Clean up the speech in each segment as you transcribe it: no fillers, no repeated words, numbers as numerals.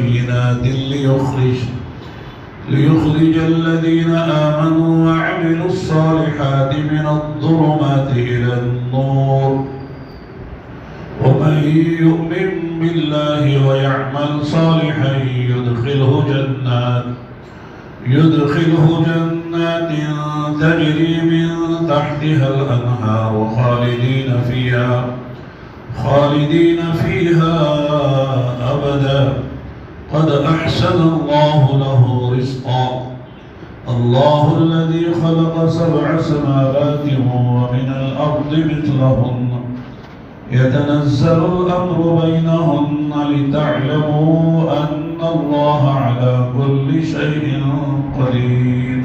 بينات ليخرج الذين آمنوا وعملوا الصالحات من الظلمات إلى النور ومن يؤمن بالله ويعمل صالحا يدخله جنات تجري من تحتها الأنهار خالدين فيها أبدا قد أحسن الله له رزقا الله الذي خلق 7 سماوات ومن الأرض مثلهن يتنزل الأمر بينهن لتعلموا أن الله على كل شيء قدير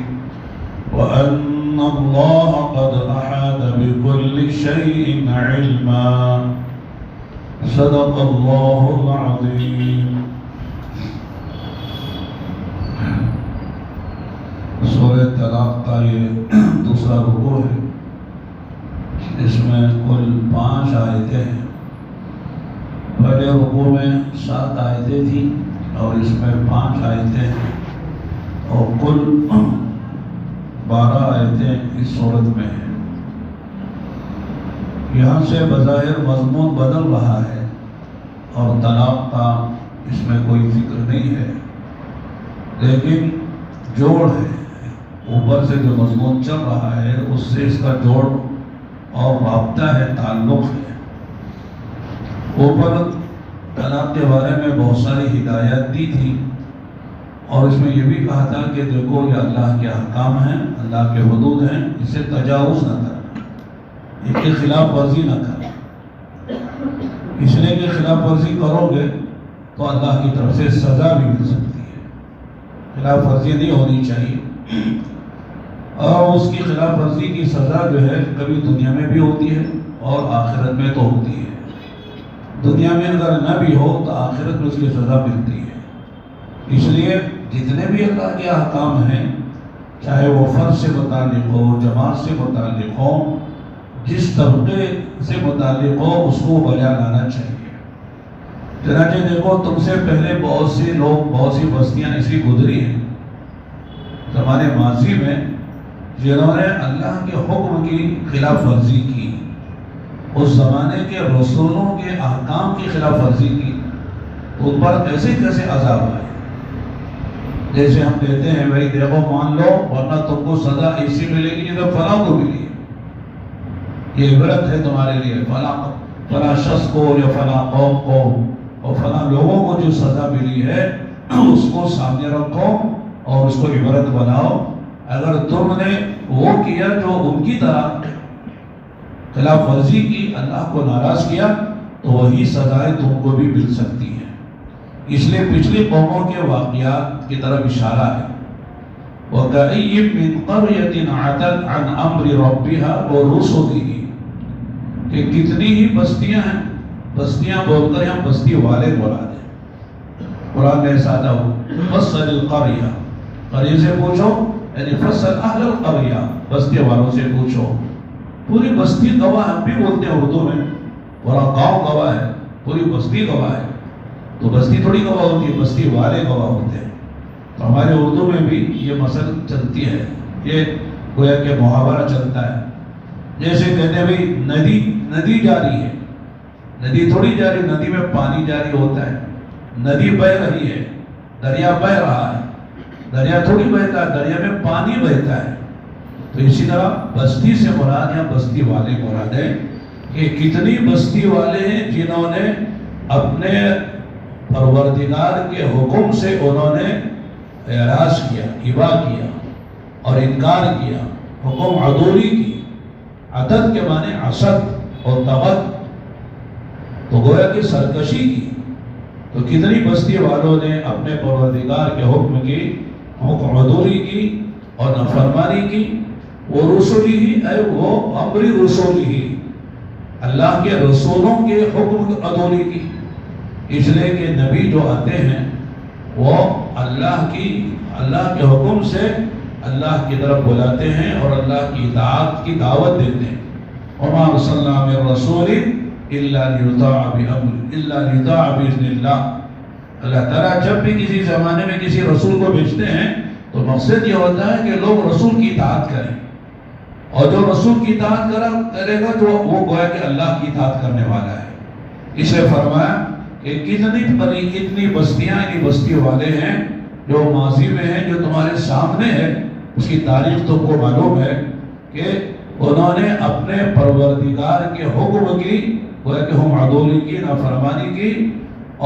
وأن الله قد أحاط بكل شيء علما صدق الله العظيم. سورہ طلاق کا یہ دوسرا رکوع ہے، اس میں کل 5 آیتیں ہیں۔ پہلے رکوع میں 7 آیتیں تھیں اور اس میں 5 آیتیں ہیں اور کل 12 آیتیں اس صورت میں ہیں۔ یہاں سے بظاہر مضمون بدل رہا ہے اور طلاق کا اس میں کوئی ذکر نہیں ہے، لیکن جوڑ ہے، اوپر سے جو مضمون چل رہا ہے اس سے اس کا جوڑ اور رابطہ ہے، تعلق ہے۔ اوپر طلاق کے بارے میں بہت ساری ہدایات دی تھی اور اس میں یہ بھی کہا تھا کہ دیکھو یہ اللہ کے احکام ہیں، اللہ کے حدود ہیں، اسے تجاوز نہ کرنا، اس کی خلاف ورزی نہ کرنا۔ اس لیے کہ خلاف ورزی کرو گے تو اللہ کی طرف سے سزا بھی مل سکتی ہے، خلاف ورزی نہیں ہونی چاہیے۔ اور اس کی خلاف ورزی کی سزا جو ہے کبھی دنیا میں بھی ہوتی ہے اور آخرت میں تو ہوتی ہے۔ دنیا میں اگر نہ بھی ہو تو آخرت میں اس کی سزا ملتی ہے۔ اس لیے جتنے بھی اللہ کے احکام ہیں، چاہے وہ فرض سے متعلق ہو، جماعت سے متعلق ہو، جس طبقے سے متعلق ہو، اس کو بجا لانا چاہیے۔ چنانچہ دیکھو تم سے پہلے بہت سے لوگ، بہت سی بستیاں ایسی گزری ہیں زمانے ماضی میں جنہوں نے اللہ کے حکم کی خلاف ورزی کی، اس زمانے کے رسولوں کے احکام کی خلاف ورزی کی، ان پر کیسے کیسے عذاب آئے۔ جیسے ہم کہتے ہیں بھائی دیکھو مان لو ورنہ تم کو سزا ایسی ملے گی جیسے فلاں کو ملی ہے، یہ عبرت ہے تمہارے لیے، فلاں شخص کو یا فلاں قوم کو اور فلاں لوگوں کو جو سزا ملی ہے اس کو سامنے رکھو اور اس کو عبرت بناؤ۔ اگر تم نے وہ کیا جو ان کی طرح خلاف ورزی کی، اللہ کو ناراض کیا، تو وہی سزائیں تم کو بھی مل سکتی ہیں۔ اس لیے پچھلی قوموں کے واقعات کی طرف اشارہ ہے۔ وَكَأَيٍّ مِّن قَرْيَةٍ عَتَتْ عَنْ أَمْرِ رَبِّهَا وَرُسُلِهِ کہ کتنی ہی بستیاں ہیں، بستیاں بول کر ہم بستی والے بولا دیں۔ قرآن میں سادہ ہو فَصَّلِ الْقَرْيَةَ، قریے سے پوچھو، یعنی فصل اہل القریہ، بستی والوں سے پوچھو۔ پوری بستی گواہ، ہم بھی بولتے ہیں اردو میں پورا گاؤں گواہ ہے، پوری بستی گواہ ہے، تو بستی تھوڑی گواہ ہوتی ہے، بستی والے گواہ ہوتے ہیں۔ تو ہمارے اردو میں بھی یہ مسئلہ چلتی ہے، یہ گویا کہ محاورہ چلتا ہے۔ جیسے کہتے ہیں بھائی ندی جاری ہے، ندی تھوڑی جاری، ندی میں پانی جاری ہوتا ہے، ندی بہہ رہی ہے، دریا بہہ رہا ہے، دریا تھوڑی بہتا ہے، دریا میں پانی بہتا ہے۔ تو اسی طرح بستی سے مراد یا بستی والے مراد ہے کہ کتنی بستی والے ہیں جنہوں نے اپنے پروردگار کے حکم سے انہوں نے اعراض کیا، ابا کیا اور انکار کیا، حکم عدولی کی۔ عدد کے معنی عصد اور طغت، تو گویا کہ سرکشی کی۔ تو کتنی بستی والوں نے اپنے پروردگار کے حکم کی حکم عدولی کی اور نافرمانی کی۔ وہ رسولی ہی اے وہ امر رسولی ہی، اللہ کے رسولوں کے حکم عدولی کی۔ اس لیے کہ نبی جو آتے ہیں وہ اللہ کے حکم سے اللہ کی طرف بلاتے ہیں اور اللہ کی اطاعت کی دعوت دیتے ہیں۔ وما ارسلنا من رسول الا لیطاع بامر الا لیطاع باذن اللہ، اللہ تعالیٰ جب بھی کسی زمانے میں کسی رسول کو بھیجتے ہیں تو مقصد یہ ہوتا ہے کہ لوگ رسول کی اطاعت کریں، اور جو رسول کی اطاعت کرے گا تو وہ گویا کہ اللہ کی اطاعت کرنے والا ہے۔ اسے فرمایا کہ کتنی بستیاں بستی والے ہیں جو ماضی میں ہیں، جو تمہارے سامنے ہے، اس کی تاریخ تم کو معلوم ہے کہ انہوں نے اپنے پروردگار کے حکم کی گویا کہ ہم عدولی کی، نافرمانی کی،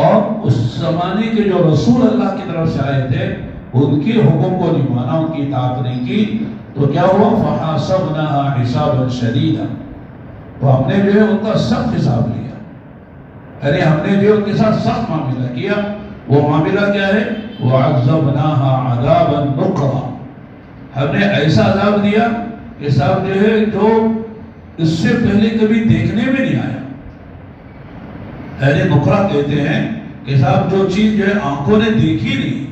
اور اس زمانے کے جو رسول اللہ کی طرف سے آئے تھے ان کی حکم کو نہیں مانا، ان کی اطاعت نہیں کی، تو کیا ہوا؟ فَحَاسَبْنَاهَا حِسَابًا شَدِيدًا، تو ہم نے جو ہے ان کا سخت حساب لیا، یعنی ہم نے جو ان کے ساتھ سخت معاملہ کیا۔ وہ معاملہ کیا ہے؟ وَعَذَّبْنَاهَا عَذَابًا نُقْرًا، ہم نے ایسا عذاب دیا کہ صاحب جو ہے جو اس سے پہلے کبھی دیکھنے میں نہیں آیا۔ یعنی نقرہ کہتے ہیں کہ صاحب جو چیز جو ہے آنکھوں نے دیکھی نہیں،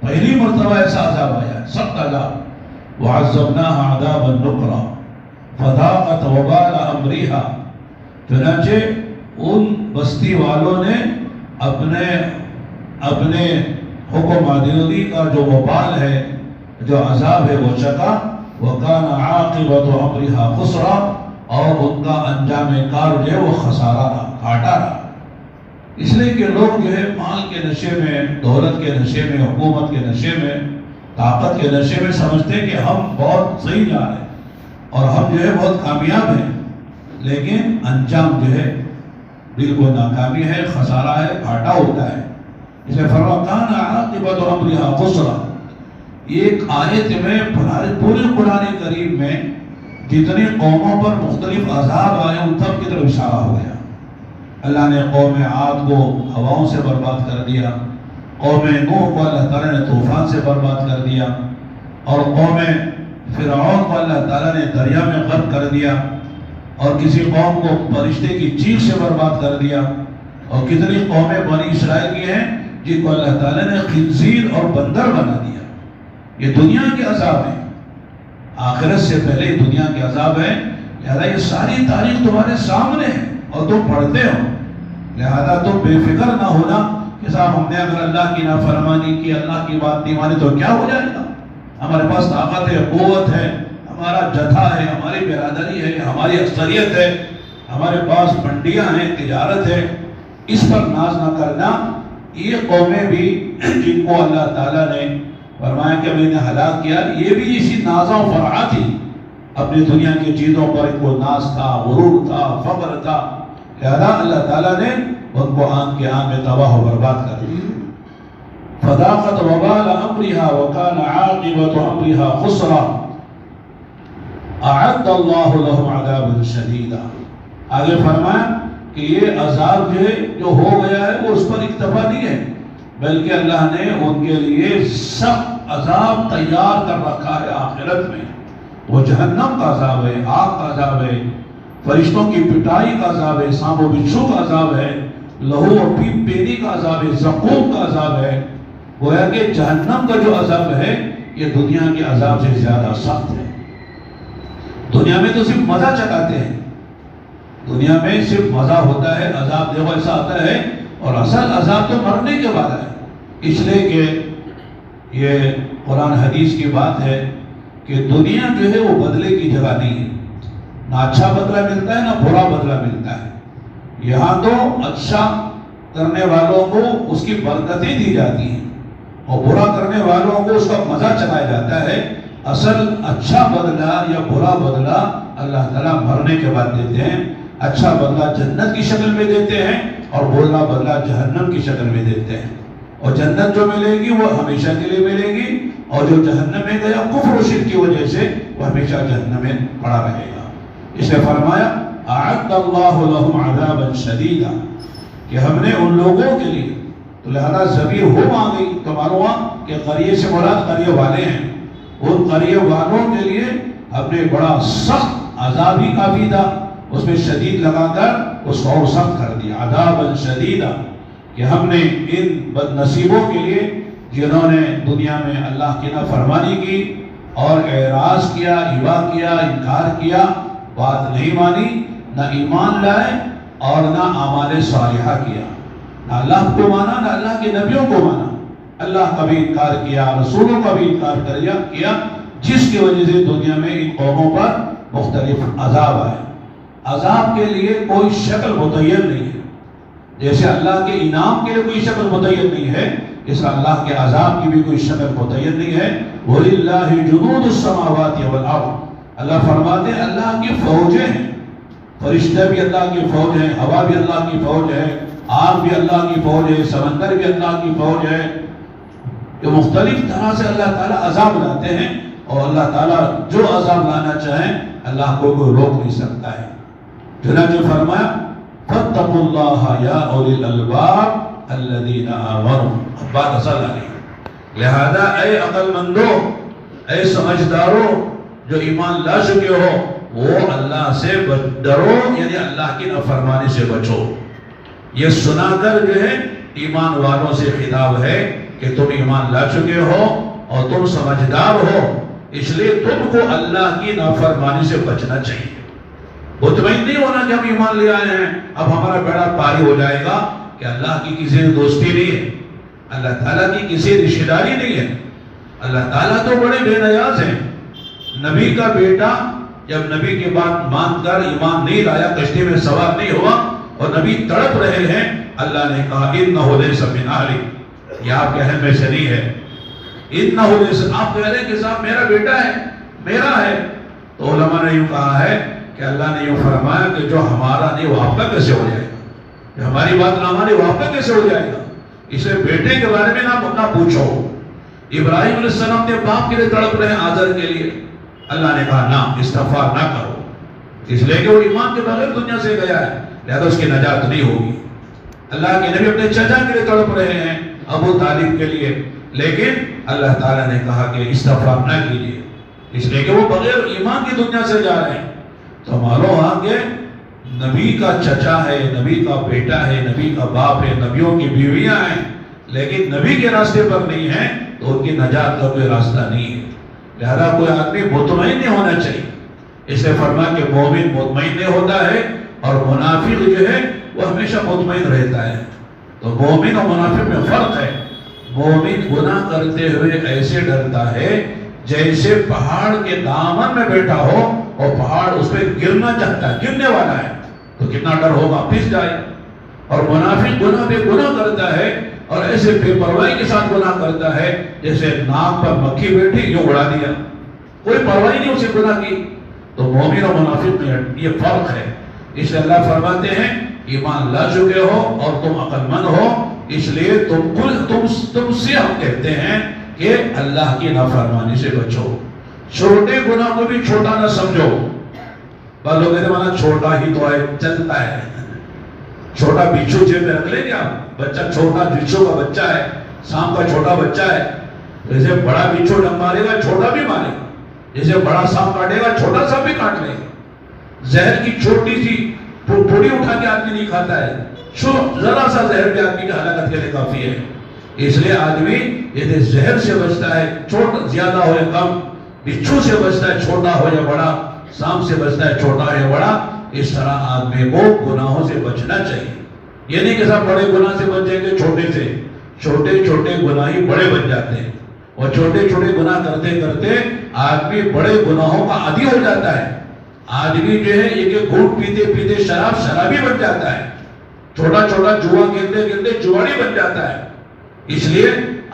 پہلی مرتبہ ایسا عذاب آیا، سخت عذاب۔ وَعَذَّبْنَاهَا عَذَابًا نُقْرًا فَذَاقَتْ وَبَالَ أَمْرِهَا، چنانچہ ان بستی والوں نے اپنے حکم عدولی کا جو وبال ہے، جو عذاب ہے وہ چکا۔ وَكَانَ عَاقِبَةُ أَمْرِهَا خُسْرًا، اور ان کا انجام کار جو ہے وہ خسارہ رہا، گھاٹا رہا۔ اس لیے کہ لوگ جو ہے مال کے نشے میں، دولت کے نشے میں، حکومت کے نشے میں، طاقت کے نشے میں سمجھتے ہیں کہ ہم بہت صحیح جا رہے ہیں اور ہم جو ہے بہت کامیاب ہیں، لیکن انجام جو ہے بالکل ناکامی ہے، خسارہ ہے، گھاٹا ہوتا ہے۔ اس لیے فرمایا کان عاقبۃ امرها خسرا، ایک آیت میں پورے قرآن کریم میں جتنی قوموں پر مختلف عذاب آئے ان سب کی طرف اشارہ ہو گیا۔ اللہ نے قوم عاد کو ہواؤں سے برباد کر دیا، قوم نوح کو اللہ تعالیٰ نے طوفان سے برباد کر دیا، اور قوم فرعون کو اللہ تعالیٰ نے دریا میں غرق کر دیا، اور کسی قوم کو فرشتے کی چیخ سے برباد کر دیا، اور کتنی قومیں بنی اسرائیل کی ہیں جن کو اللہ تعالیٰ نے خنزیر اور بندر بنا دیا۔ یہ دنیا کے عذاب ہیں، آخرت سے پہلے دنیا کے عذاب ہیں، لہذا یہ ساری تاریخ تمہارے سامنے ہے اور تم پڑھتے ہو، لہذا تم بے فکر نہ ہونا کہ صاحب ہم نے اگر اللہ کی نافرمانی کی، اللہ کی بات نہیں مانی تو کیا ہو جائے گا؟ ہمارے پاس طاقت ہے، قوت ہے، ہمارا جتھا ہے، ہماری برادری ہے، ہماری اکثریت ہے، ہمارے پاس منڈیاں ہیں، تجارت ہے، اس پر ناز نہ کرنا۔ یہ قومیں بھی جن کو اللہ تعالیٰ نے فرمایا کہ میں نے ہلاک کیا، یہ بھی اسی نازاں و فرحہ تھی، اپنی دنیا کی چیزوں پر ان کو ناز تھا، غرور تھا، فخر تھا، لہذا اللہ تعالیٰ نے ان کو آن کے آن میں تباہ و برباد کر دیا۔ فَذَاقَتْ وَبَالَ أَمْرِهَا وَكَانَ عَاقِبَةُ أَمْرِهَا خُسْرًا أَعَدَّ اللَّهُ لَهُمْ عَذَابًا شَدِيدًا، آگے فرمایا کہ یہ عذاب جو ہو گیا ہے وہ اس پر اکتفا نہیں ہے، بلکہ اللہ نے ان کے لیے سخت عذاب تیار کر رکھا ہے آخرت میں۔ وہ جہنم کا عذاب ہے، آگ کا عذاب ہے، فرشتوں کی پٹائی کا عذاب ہے، سانپ و بچھو کا عذاب ہے، لہو اور پیپ پیری کا عذاب ہے، زقوم کا عذاب ہے۔ گویا کہ جہنم کا جو عذاب ہے یہ دنیا کے عذاب سے زیادہ سخت ہے۔ دنیا میں تو صرف مزہ چکاتے ہیں، دنیا میں صرف مزہ ہوتا ہے، عذاب دیکھو ایسا آتا ہے، اور اصل عذاب تو مرنے کے بعد ہے۔ اس لیے کہ یہ قرآن حدیث کی بات ہے کہ دنیا جو ہے وہ بدلے کی جگہ نہیں ہے، نہ اچھا بدلہ ملتا ہے نہ برا بدلہ ملتا ہے۔ یہاں تو اچھا کرنے والوں کو اس کی برکتیں دی جاتی ہیں، اور برا کرنے والوں کو اس کا مزہ چکایا جاتا ہے۔ اصل اچھا بدلہ یا برا بدلہ اللہ تعالیٰ مرنے کے بعد دیتے ہیں۔ اچھا بدلہ جنت کی شکل میں دیتے ہیں، اور برا بدلہ جہنم کی شکل میں دیتے ہیں۔ اور جنت جو ملے گی وہ ہمیشہ کے لیے ملے گی، اور جو جہنم میں گیا کفر و شرک کی وجہ سے وہ ہمیشہ جہنم میں پڑا رہے گا۔ اس نے فرمایا اعد اللہ لهم عذابا شدیدا، کہ ہم نے ان لوگوں کے لیے، تو لہذا ضمیر ہم آ گئی تو معلوم ہوا کہ قریے سے مراد قریے والے ہیں، ان قریے والوں کے لیے ہم نے بڑا سخت عذاب ہی کافی تھا، اس میں شدید لگا کر اس کو اور سخت کر دیا، عذابا شدیدا، کہ ہم نے ان بد نصیبوں کے لیے جنہوں نے دنیا میں اللہ کی نافرمانی کی اور اعراض کیا، ابا کیا، انکار کیا، بات نہیں مانی، نہ ایمان لائے اور نہ اعمال صالحہ کیا، نہ اللہ کو مانا نہ اللہ کے نبیوں کو مانا. اللہ کا بھی انکار کیا, رسولوں کا بھی انکار کیا, جس کی وجہ سے دنیا میں ان قوموں پر مختلف عذاب آئے. عذاب کے لیے کوئی شکل متعین نہیں ہے. جیسے اللہ کے انعام کے لیے کوئی شکل متعین نہیں ہے, اس اللہ کے عذاب کی بھی کوئی شکل متعین نہیں ہے. وَلِلَّهِ جُنُودُ السَّمَاوَاتِ وَالْأَرْضِ, اللہ فرماتے ہیں اللہ کی فوجیں ہیں. فرشتے بھی اللہ کی فوج ہیں, ہوا بھی اللہ کی فوج ہے, آگ بھی اللہ کی فوج ہے, سمندر بھی اللہ کی فوج ہے. یہ مختلف طرح سے اللہ تعالیٰ عذاب لاتے ہیں, اور اللہ تعالیٰ جو عذاب لانا چاہیں اللہ کو کوئی روک نہیں سکتا ہے. چنانچہ فرمایا فَاتَّقُوا اللَّهَ يَا أُولِي الْأَلْبَابِ الَّذِينَ آمَنُوا. اب بات اصل آ رہی ہے. لہذا اے عقل مندوں, اے سمجھداروں جو ایمان لا چکے ہو, وہ اللہ سے ڈرو, یعنی اللہ کی نافرمانی سے بچو. یہ سنا کر جو ہے ایمان والوں سے خطاب ہے کہ تم ایمان لا چکے ہو اور تم سمجھدار ہو, اس لیے تم کو اللہ کی نافرمانی سے بچنا چاہیے. مطمئن نہیں ہونا کہ ہم ایمان لے آئے ہیں اب ہمارا بیڑا پاری ہو جائے گا, کہ اللہ کی کسی سے دوستی نہیں ہے, اللہ تعالیٰ کی کسی رشتہ داری نہیں ہے. اللہ تعالیٰ تو بڑے بے نیاز ہیں. نبی کا بیٹا جب نبی کے بات مان کر ایمان نہیں لایا, کشتی میں سوار نہیں ہوا اور نبی تڑپ رہے ہیں, اللہ نے کہا اِنَّهُ لَيْسَ مِنْ أَهْلِكَ, یہ آپ کے اہل میں سے نہیں ہے. اِنَّهُ لَيْسَ, آپ کہہ رہے ہیں کہ صاحب میرا بیٹا ہے, میرا ہے. تو علماء نے یوں کہا ہے کہ اللہ نے یوں فرمایا کہ جو ہمارا نہیں وہ آپ کا کیسے ہو جائے گا, جو ہماری بات نہ مانے وہ آپ کا کیسے ہو جائے گا. اسے بیٹے کے بارے میں نہ پوچھو. ابراہیم علیہ السلام کے باپ کے لیے تڑپ رہے ہیں, آزر کے لیے. اللہ نے کہا نہ, استغفار نہ کرو, اس لیے کہ وہ ایمان کے بغیر دنیا سے گیا ہے, لہذا اس کی نجات نہیں ہوگی. اللہ کے نبی اپنے چچا کے لیے تڑپ رہے ہیں, ابو طالب کے لیے, لیکن اللہ تعالیٰ نے کہا کہ استغفار نہ کیجیے, اس لیے کہ وہ بغیر ایمان کی دنیا سے جا رہے ہیں. تو معلوم ہوا کہ نبی کا چچا ہے, نبی کا بیٹا ہے, نبی کا باپ ہے, نبیوں کی بیویاں ہیں, لیکن نبی کے راستے پر نہیں ہیں, تو ان کی نجات کا کوئی راستہ نہیں ہے. لہذا کوئی آدمی مطمئن نہیں ہونا چاہیے. اس نے فرمایا کہ مومن مطمئن نہیں ہوتا ہے, اور منافق جو ہے وہ ہمیشہ مطمئن رہتا ہے. تو مومن اور منافق میں فرق ہے. مومن گناہ کرتے ہوئے ایسے ڈرتا ہے جیسے پہاڑ کے دامن میں بیٹھا ہو اور پہاڑ اس پہ گرنا چاہتا ہے, گرنے والا ہے, تو کتنا ڈر ہوگا, پھس جائے. اور منافق گناہ پہ گناہ کرتا ہے اور ایسے بے پرواہی کے ساتھ گناہ کرتا ہے جیسے ناک پر مکھی بیٹھی یوں اڑا دیا, کوئی پرواہی نہیں اسے گناہ کی. تو مومن اور منافق میں یہ فرق ہے. اس لیے اللہ فرماتے ہیں ایمان لا چکے ہو اور تم عقل مند ہو, اس لیے تم سے ہم کہتے ہیں کہ اللہ کی نافرمانی سے بچو. چھوٹے گناہ کو بھی چھوٹا نہ سمجھو. بعض لوگ کہتے ہیں مانا چھوٹا ہی تو ہے, چلتا ہے. چھوٹا بچھو جیب میں رکھ لیں گے آپ, بچہ چھوٹا بچھو کا بچہ ہے, سانپ کا چھوٹا بچہ ہے. جیسے بڑا بچھو ڈنگ مارے گا چھوٹا بھی مارے گا, جیسے بڑا سانپ کاٹے گا چھوٹا سانپ بھی کاٹ لے گا. زہر کی چھوٹی سی پھوڑی اٹھا کے آدمی نہیں کھاتا ہے, ذرا سا زہر بھی آدمی کی ہلاکت کے لیے کافی ہے. اس لیے آدمی یہ زہر سے بچتا ہے, چھوٹا زیادہ ہو یا کم, بچھو سے بچتا ہے چھوٹا ہو یا بڑا, سانپ سے بچتا ہے چھوٹا ہو یا بڑا. اس طرح آدمی کو گناہوں سے بچنا چاہیے. یہ نہیں کہ صاحب بڑے گناہ سے بچ جائیں گے چھوٹے سے, چھوٹے چھوٹے گناہ ہی بڑے بن جاتے ہیں, اور چھوٹے چھوٹے گناہ کرتے کرتے آدمی بڑے گناہوں کا عادی ہو جاتا ہے. آدمی جو ہے ایک گھونٹ پیتے پیتے شرابی بن جاتا ہے, چھوٹا چھوٹا جوا کھیلتے کھیلتے جواڑی بن جاتا ہے. اس لیے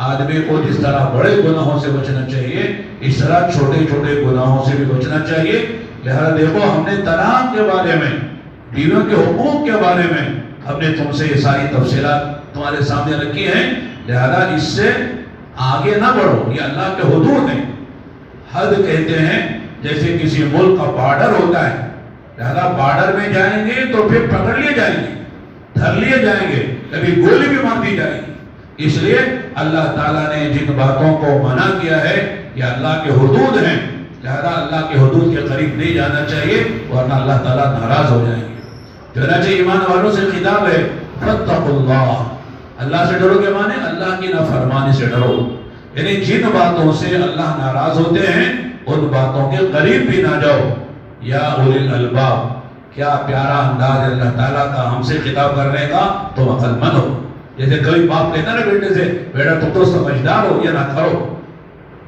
آدمی کو جس طرح بڑے گناہوں سے بچنا چاہیے, اس طرح چھوٹے چھوٹے گناہوں سے بھی بچنا چاہیے. لہذا دیکھو ہم نے طلاق کے بارے میں, بیویوں کے حقوق کے بارے میں ہم نے تم سے یہ ساری تفصیلات تمہارے سامنے رکھی ہیں. لہذا اس سے آگے نہ بڑھو, یہ اللہ کے حدود ہیں. حد کہتے ہیں جیسے کسی ملک کا بارڈر ہوتا ہے, لہذا بارڈر میں جائیں گے تو پھر پکڑ لیے جائیں گے, دھر لیے جائیں گے, کبھی گولی بھی مار دی جائے گی. اس لیے اللہ تعالیٰ نے جن باتوں کو منع کیا ہے یہ اللہ کے حدود ہیں. لہذا اللہ کے حدود کے قریب نہیں جانا چاہیے, ورنہ اللہ تعالیٰ ناراض ہو جائیں گے. چنانچہ ایمان والوں سے خطاب ہے فاتقوا اللہ, اللہ سے ڈرو کے معنی اللہ کی نافرمانی سے ڈرو. یعنی جن باتوں سے اللہ ناراض ہوتے ہیں ان باتوں کے قریب بھی نہ جاؤ. یا اولی الالباب, کیا پیارا انداز اللہ تعالیٰ کا ہم سے خطاب کرنے کا, تم عقل مند ہو. جیسے کبھی باپ کہتا نا بیٹے سے بیٹا تم تو سمجھدار ہو یا نہ کرو،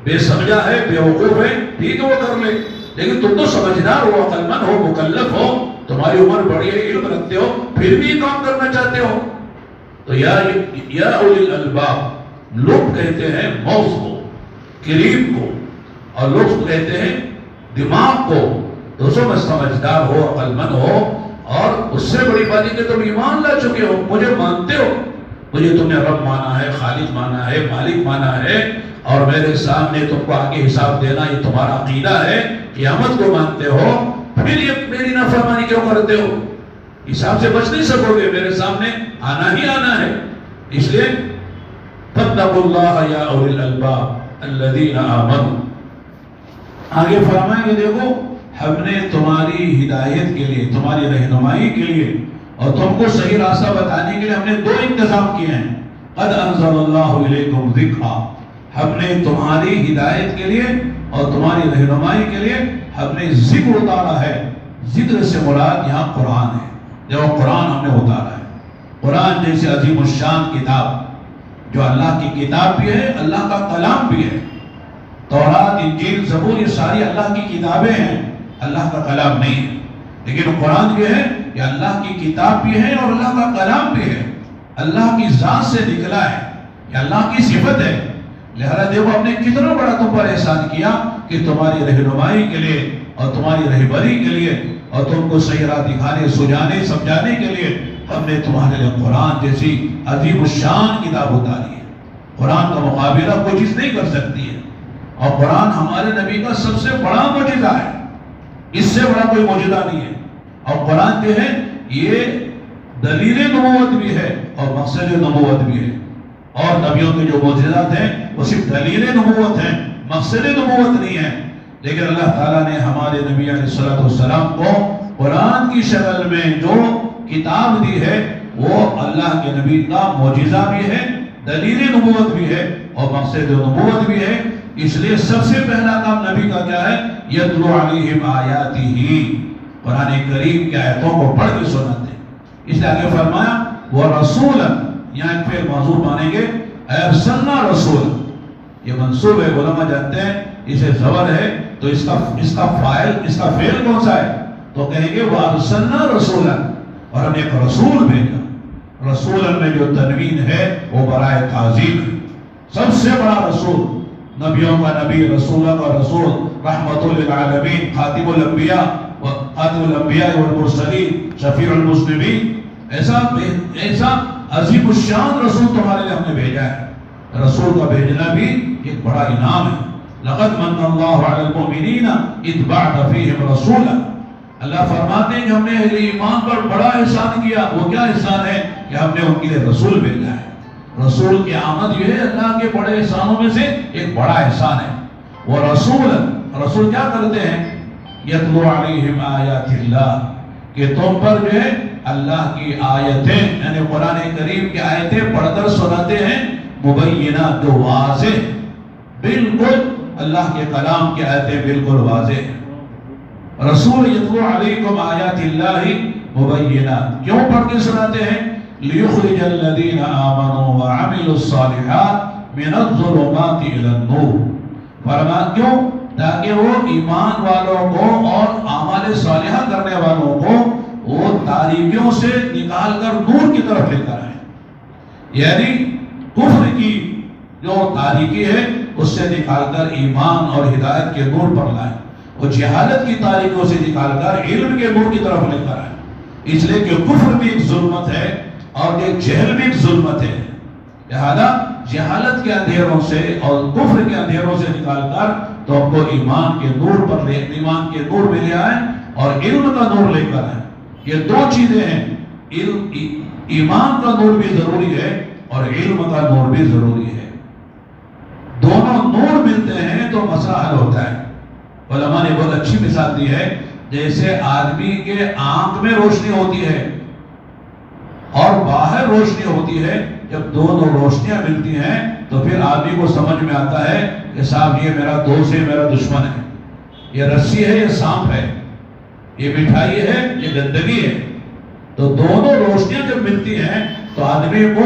بے سمجھا ہے بے وقوف ہے ٹھیک ہے وہ کر لے، لیکن تم تو سمجھدار ہو، عقل مند ہو، مکلف ہو، تمہاری عمر بڑی ہے، علم رکھتے ہو، پھر بھی کام کرنا چاہتے ہو۔ تو یا اولی الالباب، لوگ کہتے ہیں موز کو، کریم کو، اور لوگ کہتے ہیں دماغ کو۔ دوستوں میں سمجھدار ہو، عقل مند ہو، اور اس سے بڑی بات ہے کہ تم ایمان لا چکے ہو، مجھے مانتے ہو، مجھے تم نے رب مانا ہے، خالق مانا ہے، مالک مانا ہے، اور میرے سامنے تم کو آگے حساب دینا یہ تمہارا عقیدہ ہے، قیامت کو مانتے ہو، پھر یہ میری نافرمانی کیوں کرتے ہو؟ حساب سے بچ نہیں سکو گے، میرے سامنے آنا ہی آنا ہے۔ اس لیے فاتقوا اللہ یا اولی الالباب الذین آمنوا، آگے فرمائیں گے دیکھو ہم نے تمہاری ہدایت کے لیے، تمہاری رہنمائی کے لیے اور تم کو صحیح راستہ بتانے کے لیے ہم نے دو انتظام کیے ہیں۔ قد انزل اللہ الیکم ذکرا، ہم نے تمہاری ہدایت کے لیے اور تمہاری رہنمائی کے لیے ہم نے ذکر اتارا ہے۔ ذکر سے مراد یہاں قرآن ہے، جو قرآن ہم نے اتارا ہے۔ قرآن جیسے عظیم الشان کتاب جو اللہ کی کتاب بھی ہے، اللہ کا کلام بھی ہے۔ تورات، انجیل، زبور یہ ساری اللہ کی کتابیں ہیں، اللہ کا کلام نہیں ہے۔ لیکن قرآن جو ہے یہ اللہ کی کتاب بھی ہے اور اللہ کا کلام بھی ہے، اللہ کی ذات سے نکلا ہے، یہ اللہ کی صفت ہے۔ لہذا دیکھو ہم نے کتنا بڑا تم پر احسان کیا کہ تمہاری رہنمائی کے لیے اور تمہاری رہبری کے لیے اور تم کو صحیح راہ دکھانے، سجانے، سمجھانے کے لیے ہم نے تمہارے لیے قرآن جیسی عظیم الشان کتاب اتاری ہے۔ قرآن کا مقابلہ کوئی چیز نہیں کر سکتی ہے، اور قرآن ہمارے نبی کا سب سے بڑا معجزہ ہے، اس سے بڑا کوئی معجزہ نہیں ہے۔ اور قرآن جو ہے یہ دلیل نبوت بھی ہے اور مقصد نبوت بھی ہے، اور نبیوں کے جو معجزات ہیں وہ صرف دلیل نبوت ہیں، مقصد نبوت نہیں ہے۔ لیکن اللہ تعالیٰ نے ہمارے نبی علیہ السلام کو قرآن کی شکل میں جو کتاب دی ہے وہ اللہ کے نبی کا معجزہ بھی ہے، دلیل نبوت بھی ہے اور مقصد نبوت بھی ہے۔ اس لیے سب سے پہلا کام نبی کا کیا ہے؟ یتلو علیہم آیاتہ، قرآن کریم کی آیتوں کو پڑھ کے سناتے۔ اس لیے آگے فرمایا وَرَسُولًا، یہاں ایک فعل محذوف مانیں گے، ارسلنا رسول، یہ منصوب ہے، علماء جانتے ہیں اسے زبر ہے تو اس کا فاعل، اس کا فعل کون سا ہے؟ تو کہیں گے وَأَرْسَلْنَا رَسُولًا، اور ہم نے ایک رسول بھیجا۔ رسولًا میں جو تنوین ہے وہ برائے تعظیم ہے، سب سے بڑا رسول، نبیوں کا نبی، رسولوں کا رسول، رحمت للعالمین، خاتم الانبیاء والمرسلین، شفیع المسلمین، ایسا عظیم الشان رسول تمہارے لیے ہم نے بھیجا ہے۔ رسول کا بھیجنا بھی ایک بڑا انعام ہے۔ لقد من اللہ علی المؤمنین اذ بعث فیہم رسولا، اللہ فرماتے ہیں کہ ہم نے اہل ایمان پر بڑا احسان کیا۔ وہ کیا احسان ہے؟ کہ ہم نے ان کے لیے رسول بھیجا ہے۔ رسول کی آمد یہ ہے اللہ کے بڑے احسانوں میں سے ایک بڑا احسان ہے۔ وہ رسول کیا کرتے ہیں؟ یتلو علیہم آیات اللہ، کہ تم پر جو ہے اللہ کی آیتیں یعنی قرآن کریم کی آیتیں پڑھ کر سناتے ہیں، مبینات جو واضح، بالکل اللہ کے کلام کی آیتیں بالکل واضح ہیں۔ رسول یتلو علیکم آیات اللہ مبینات، کیوں پڑھ کے سناتے ہیں؟ لیخرج الذین آمنوا وعملوا الصالحات من الظلمات الی النور، فرما کیوں؟ تاکہ وہ ایمان والوں کو اور اعمال صالحہ کرنے والوں کو وہ تاریکیوں سے نکال کر نور کی طرف لے کر آئیں، یعنی کفر کی جو تاریکی ہے اس سے نکال کر ایمان اور ہدایت کے نور پر لائیں، وہ جہالت کی تاریکیوں سے نکال کر علم کے نور کی طرف لے کر آئیں۔ اس لیے کہ کفر بھی ایک ظلمت ہے اور ایک جہل بھی ایک ظلمت ہے، لہذا جہالت کے اندھیروں سے اور کفر کے اندھیروں سے نکال کر تو ہم کو ایمان کے نور پر ایمان کے نور میں لے آئیں اور علم کا نور لے کر آئیں۔ یہ دو چیزیں ہیں، ایمان کا نور بھی ضروری ہے اور علم کا نور بھی ضروری ہے۔ دونوں نور ملتے ہیں تو مسئلہ حل ہوتا ہے۔ علماء نے بہت اچھی مثال دی ہے، جیسے آدمی کے آنکھ میں روشنی ہوتی ہے اور باہر روشنی ہوتی ہے، جب دونوں روشنیاں ملتی ہیں تو پھر آدمی کو سمجھ میں آتا ہے کہ صاحب یہ میرا دوست ہے، میرا دشمن ہے، یہ رسی ہے، یہ سانپ ہے، یہ مٹھائی ہے، یہ گندگی ہے۔ تو دونوں روشنیاں جب ملتی ہیں تو آدمی کو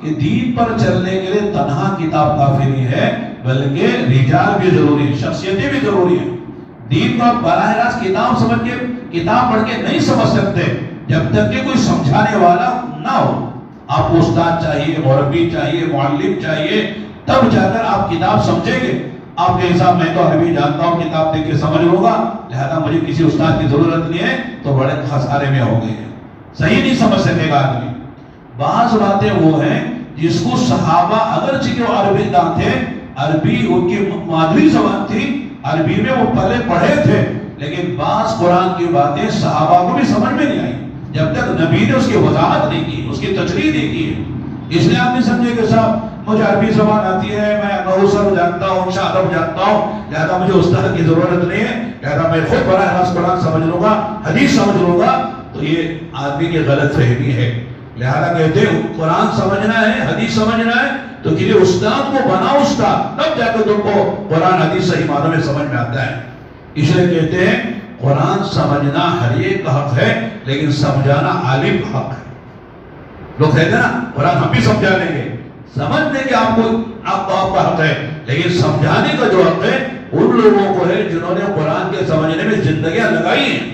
کہ دین پر چلنے کے لیے تنہا کتاب کافی نہیں ہے، بلکہ رجال بھی ضروری ہے، شخصیتیں بھی ضروری ہیں۔ دین کو آپ براہ راست کتاب سمجھ کے، کتاب پڑھ کے نہیں سمجھ سکتے جب تک کہ کوئی سمجھانے والا نہ ہو۔ آپ کو استاد چاہیے، مربی چاہیے، معلم چاہیے، تب جا کر آپ کتاب سمجھیں گے۔ آپ کے حساب میں تو عربی جانتا ہوں، کتاب دیکھ کے سمجھ لوں گا، لہذا مجھے کسی استاد کی ضرورت نہیں ہے، تو بڑے خسارے میں ہو گئے ہیں، صحیح نہیں سمجھ سکے گا آدمی۔ بعض باتیں وہ ہیں جس کو صحابہ اگرچہ کہ وہ عربی دان تھے، عربی ان کی مادری زبان تھی، عربی میں وہ پہلے پڑھے تھے، لیکن بعض قرآن کی باتیں صحابہ کو بھی سمجھ میں نہیں آئی جب تک نبی نے اس کی وضاحت نہیں کی، اس کی تشریح نہیں کی۔ اس لیے آپ نہیں سمجھے کہ صاحب مجھے عربی زبان آتی ہے، میں نحو جانتا ہوں، شعر جانتا ہوں، لہذا مجھے استاد کی ضرورت نہیں ہے، لہذا میں خود براہ راست قرآن سمجھ لوں گا، حدیث سمجھ لوں گا، تو یہ آدمی کی غلط فہمی ہے۔ لہذا کہتے ہیں قرآن سمجھنا ہے، حدیث سمجھنا ہے تو کسی استاد کو بناؤ استاد، تب جا کے تم کو قرآن حدیث صحیح معنوں میں سمجھ میں آتا ہے۔ اس لیے کہتے ہیں قرآن سمجھنا ہر ایک کا حق ہے، لیکن سمجھانا عالم کا حق ہے۔ لوگ کہتے ہیں نا قرآن ہم بھی سمجھا لیں گے، سمجھنے کے آپ کا حق ہے، لیکن سمجھانے کا جو حق ہے ان لوگوں کو ہے جنہوں نے قرآن کے سمجھنے میں زندگیاں لگائی ہیں،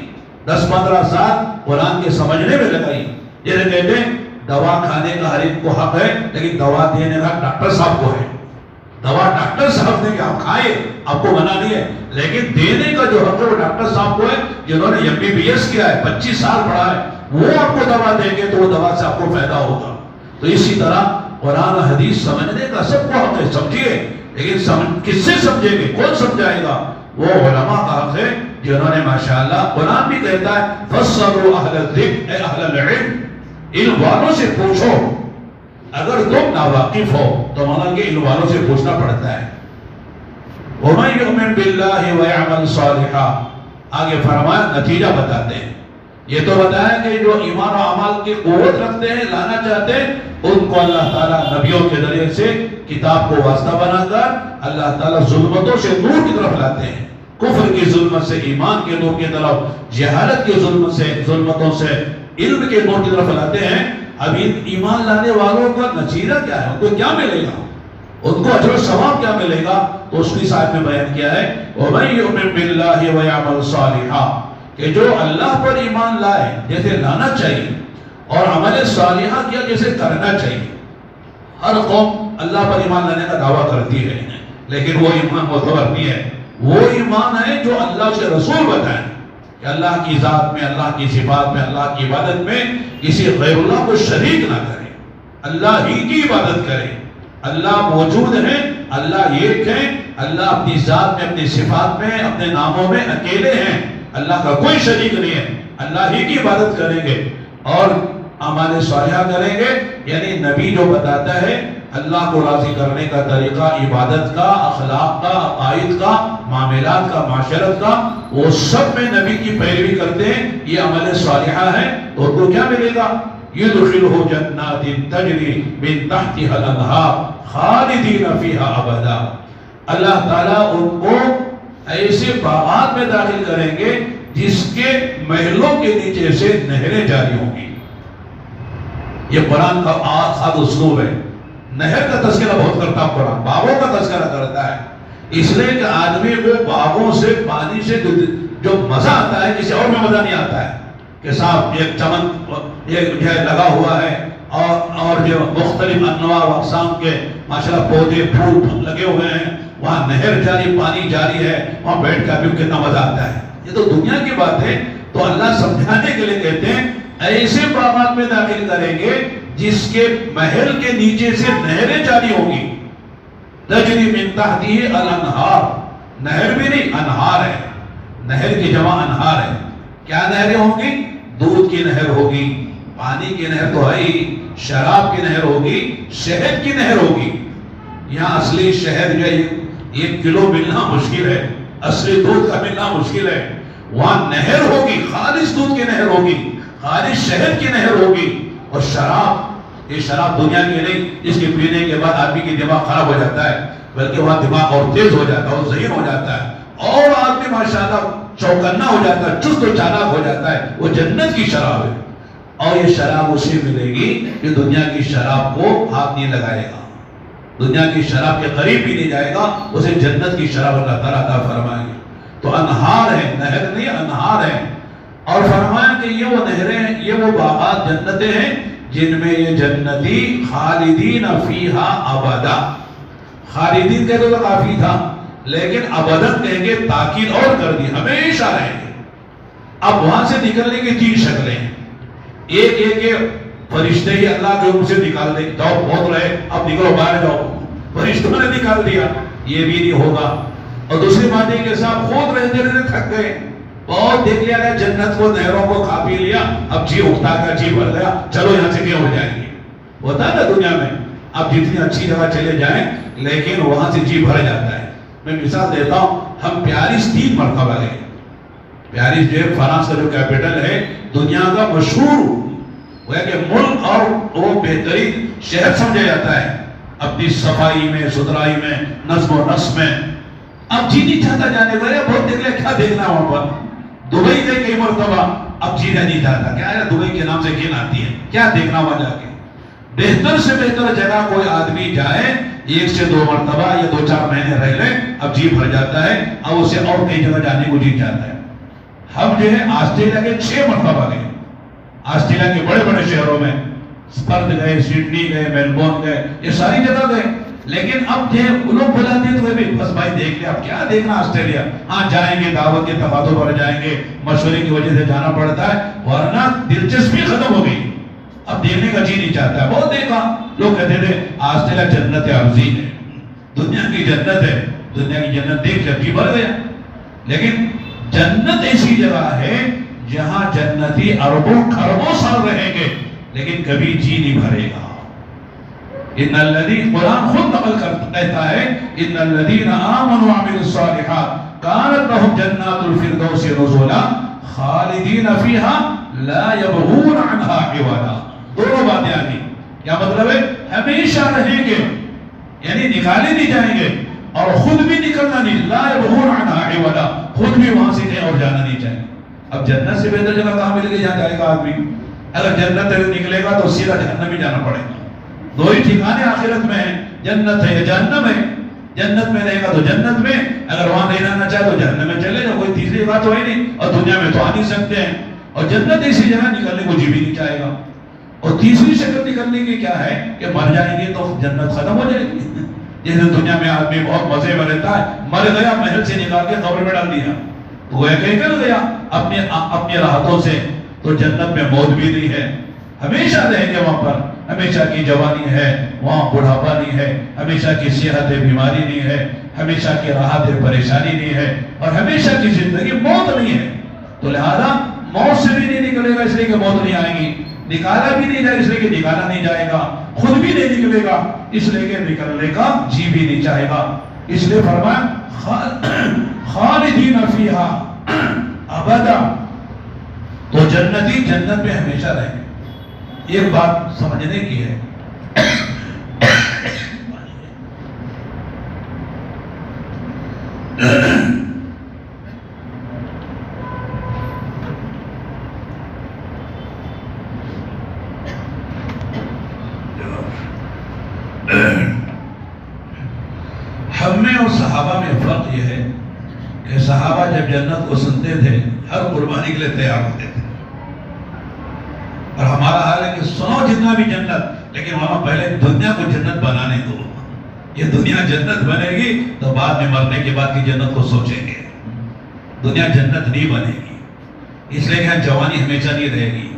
10-15 سال قرآن کے سمجھنے میں لگائی ہیں۔ جیسے کہتے ہیں دوا کھانے کا ہر ایک کو حق ہے، لیکن دوا دینے کا ڈاکٹر صاحب کو ہے۔ دوا ڈاکٹر صاحب نے کہ آپ کھائے، آپ کو منع نہیں ہے، لیکن دینے کا جو حق ہے وہ ڈاکٹر صاحب کو ہے جنہوں نے MBBS کیا ہے، 25 سال پڑھا ہے، وہ آپ کو دوا دیں گے تو وہ دوا سے آپ کو فائدہ ہوگا۔ تو اسی طرح قرآن حدیث سمجھنے کا سب کو حق ہے، سمجھیے، لیکن کس سے سمجھیں گے، کون سمجھائے گا؟ وہ علماء کا حق ہے جنہوں نے ماشاءاللہ، قرآن بھی کہتا ہے فَاسْأَلُوا أَهْلَ الذِّكْرِ اے اہل العلم، علم والوں سے پوچھو۔ اگر تم ناواقف ہو تو مگر کہ علم والوں سے پوچھنا پڑتا ہے۔ وَمَن يُؤْمِن بِاللَّهِ وَيَعْمَلْ صَالِحًا، آگے فرمایا نتیجہ بتاتے ہیں۔ یہ تو بتایا کہ جو ایمان و عمل کی قوت رکھتے ہیں، لانا چاہتے ہیں، ان کو اللہ تعالیٰ نبیوں کے ذریعے سے کتاب کو واسطہ بنا کر اللہ تعالیٰ ظلمتوں سے نور کی طرف لاتے ہیں، کفر کی ظلمت سے ایمان کے نور کی طرف، جہالت کی ظلمتوں سے علم کے نور کی طرف لاتے ہیں۔ اب ایمان لانے والوں کا نتیجہ کیا ہے، ان کو کیا ملے گا، ان کو اجر و ثواب کیا ملے گا، تو اس کی ساتھ میں بیان کیا ہے وَمَن يُؤْمِن بِاللَّهِ وَيَعْمَلْ صَالِحًا، کہ جو اللہ پر ایمان لائے جیسے لانا چاہیے اور عمل صالحہ کیا جیسے کرنا چاہیے۔ ہر قوم اللہ پر ایمان لانے کا دعویٰ کرتی ہے، لیکن وہ ایمان معتبر نہیں ہے۔ وہ ایمان ہے جو اللہ کے رسول بتائیں کہ اللہ کی ذات میں، اللہ کی صفات میں، اللہ کی عبادت میں کسی غیر اللہ کو شریک نہ کرے، اللہ ہی کی عبادت کرے۔ اللہ موجود ہے، اللہ ایک ہے، اللہ اپنی ذات میں، اپنی صفات میں، اپنے ناموں میں اکیلے ہیں، اللہ کا کوئی شریک نہیں ہے، اللہ ہی کی عبادت کریں گے اور اعمال صالحہ کریں گے۔ یعنی نبی جو بتاتا ہے اللہ کو راضی کرنے کا طریقہ، عبادت کا، اخلاق کا، عقائد کا، معاملات کا، معاشرت کا، وہ سب میں نبی کی پیروی کرتے ہیں، یہ عمل صالحہ ہے، تو ان کو کیا ملے گا؟ يُدْخِلُهُ جَنَّاتٍ تَجْرِي مِن تَحْتِهَا الْأَنْهَارُ خَالِدِينَ فِيهَا أَبَدًا، اللہ تعالیٰ ان کو ایسے باغات میں داخل کریں گے جس کے محلوں کے نیچے سے نہریں جاری ہوں گی۔ یہ قرآن کا خاص اسلوب ہے، نہر کا تذکرہ بہت کرتا ہے قرآن، باغوں کا تذکرہ کرتا ہے، اس لیے کہ آدمی کو باغوں سے، پانی سے جو مزہ آتا ہے کسی اور میں مزہ نہیں آتا ہے، کہ صاحب ایک چمن ایک لگا ہوا ہے اور جو مختلف انواع و اقسام کے ماشاءاللہ پودے پھول لگے ہوئے ہیں، وہاں نہر جاری، پانی جاری ہے، وہاں بیٹھ کر بھی کتنا مزہ آتا ہے۔ یہ تو دنیا کی بات ہے، تو اللہ سمجھانے کے لیے کہتے ہیں ایسے باغات میں داخل کریں گے جس کے محل کے نیچے سے نہریں جاری ہوں گی۔ تجری من تحتہ الانہار، نہر بھی نہیں انہار ہے، نہر کی جمع انہار ہے۔ کیا نہریں ہوں گی؟ دودھ کی نہر ہوگی، پانی کی نہر تو ہے ہی، شراب کی نہر ہوگی، شہد کی نہر ہوگی۔ یہاں اصلی شہد جو 1 کلو ملنا مشکل ہے، اصلی دودھ کا ملنا مشکل ہے، وہاں نہر ہوگی، خالص دودھ کی نہر ہوگی، خالص شہد کی نہر ہوگی۔ اور شراب، یہ شراب دنیا کی نہیں جس کے پینے کے بعد آدمی کی دماغ خراب ہو جاتا ہے، بلکہ وہاں دماغ اور تیز ہو جاتا ہے اور ذہین ہو جاتا ہے اور آدمی ماشاءاللہ چوکنا ہو جاتا ہے، چست و چالاک ہو جاتا ہے، وہ جنت کی شراب ہے۔ اور یہ شراب اسے ملے گی کہ دنیا کی شراب کو ہاتھ نہیں لگائے گا، دنیا کی شراب کے قریب بھی نہیں جائے گا، اسے جنت کی شراب اللہ تعالیٰ عطا فرمائیں گے۔ تو انہار ہے، نہر نہیں انہار ہے، اور فرمایا کہ یہ وہ نہریں ہیں، یہ وہ باغات جنتیں ہیں جن میں یہ جنتی خالدین فیہا ابدا، خالدین کہتے تو کافی تھا، لیکن ابدن کہیں گے تاکید اور کر دی، ہمیشہ رہیں گے۔ اب وہاں سے نکلنے کی 3 شکلیں ہیں، ایک فرشتے ہی اللہ کے حکم سے نکال دیں، جاؤ بہت رہے اب نکلو باہر جاؤ، فرشتوں نے نکال دیا، یہ بھی نہیں ہوگا۔ اور دوسری بات ہے کہ صاحب خود رہتے رہتے تھک گئے، بہت دیکھ لیا گیا جنت کو، نہروں کو کھا پی لیا، اب جی اٹھتا گیا، جی بھر گیا، چلو یہاں سے کیا ہو جائیں گے، ہوتا ہے نا دنیا میں، اب جتنی اچھی جگہ چلے جائیں لیکن وہاں سے جی بھر جاتا ہے۔ میں مثال دیتا ہوں، ہم پیرس 3 مرتبہ گئے، پیرس جو ہے فرانس کا جو کیپٹل ہے، دنیا کا مشہور وہ ہے کہ ملک اور وہ بہترین شہر سمجھا جاتا ہے اپنی صفائی میں، ستھرائی میں، نظم و نسق میں۔ اب جی نہیں چاہتا جانے کو، بہت دیکھ لیا، کیا دیکھنا وہاں پر، دبئی گئے کئی مرتبہ، اب جی نہیں چاہتا، کیا ہے دبئی کے نام سے گن آتی ہے، کیا دیکھنا وہاں جا کے۔ بہتر سے بہتر جگہ کوئی آدمی جائے 1 سے 2 مرتبہ یا 2-4 مہینے رہ لے، اب جی بھر جاتا ہے، اب اسے اور کئی جگہ جانے کو جی چاہتا ہے۔ ہم جو ہے آسٹریلیا کے 6 مرتبہ گئے، آسٹریلیا کے بڑے بڑے شہروں میں، پرتھ گئے، سڈنی گئے، میلبورن گئے، یہ ساری جگہ گئے، لیکن اب جو لوگ بلاتے ہیں تو بس بھائی دیکھ لیا، اب کیا دیکھنا آسٹریلیا، ہاں جائیں گے دعوت کے تقاضوں پر جائیں گے، مشورے کی وجہ سے جانا پڑتا ہے، ورنہ دلچسپی ختم ہو گئی، اب دیکھنے کا جی نہیں چاہتا ہے۔ بہت دیکھا، لوگ کہتے تھے آسٹریلیا جنت عرضی ہے، دنیا کی جنت ہے، دنیا کی جنت دیکھ کر جی بھر گیا۔ لیکن جنت ایسی جگہ ہے جہاں جنتی اربوں کھربوں سال رہیں گے لیکن کبھی جی نہیں بھرے گا۔ ان الذین، قرآن خود نقل کہتا ہے، ان الذین آمنوا وعملوا الصالحات کانت لهم جنات الفردوس نزلا خالدین فیہا لا یبغون عنہا حولا۔ دونوں باتیں آ گئی، کیا مطلب ہے؟ ہمیشہ رہیں گے، یعنی نکالے نہیں جائیں گے اور خود بھی نکلنا نہیں، لا یبغون عنہا حولا، خود بھی وہاں سے کہیں اور جانا نہیں چاہیے۔ اب جنت سے بہتر جگہ کہاں ملے گی جہاں جائے گا آدمی؟ اگر جنت سے نکلے گا تو سیدھا جہنم ہی جانا پڑے گا۔ 2 ہی ٹھکانے آخرت میں ہیں، جنت ہے یا جہنم ہے۔ جنت میں رہے گا تو جنت میں، اگر وہاں نہیں رہنا چاہے تو جہنم میں چلے جا، کوئی تیسری بات تو ہے نہیں، اور دنیا میں تو آ نہیں سکتے ہیں، اور جنت ایسی جگہ نکلنے کو جی بھی نہیں چاہے گا۔ اور تیسری شکل نکلنے کی کیا ہے کہ مر جائیں گے تو جنت ختم ہو جائے گی۔ جیسے دنیا میں آدمی بہت مزے میں رہتا ہے، مر گیا محل سے نکال کے قبر میں ڈال دیا تو وہ کہیں کر گیا اپنے راحتوں سے، تو جنت میں موت بھی نہیں ہے، ہمیشہ رہیں گے وہاں پر، ہمیشہ کی جوانی ہے، وہاں بڑھاپا نہیں ہے، ہمیشہ کی صحت بیماری نہیں ہے، ہمیشہ کی راحت پریشانی نہیں ہے، اور ہمیشہ کی زندگی موت نہیں ہے۔ تو لہذا موت سے بھی نہیں نکلے گا اس لیے کہ موت نہیں آئے گی، نکالا بھی نہیں جائے اس لیے کہ نکالا نہیں جائے گا، خود بھی نہیں نکلے گا اس لیے کہ نکلنے کا جی بھی نہیں چاہے گا۔ اس لیے فرمایا خالدین فیہا ابدا، تو جنتی جنت میں ہمیشہ رہیں گے۔ ایک بات سمجھنے کی ہے، ہم میں اور صحابہ میں فرق یہ ہے کہ صحابہ جب جنت کو سنتے تھے ہر قربانی کے لیے تیار ہوتے تھے، اور ہمارا حال ہے کہ سنو جتنا بھی جنت، لیکن وہاں پہلے دنیا کو جنت بنانے دو، یہ دنیا جنت بنے گی تو بعد میں مرنے کے بعد کی جنت کو سوچیں گے۔ دنیا جنت نہیں بنے گی، اس لیے کہ جوانی ہمیشہ نہیں رہے گی،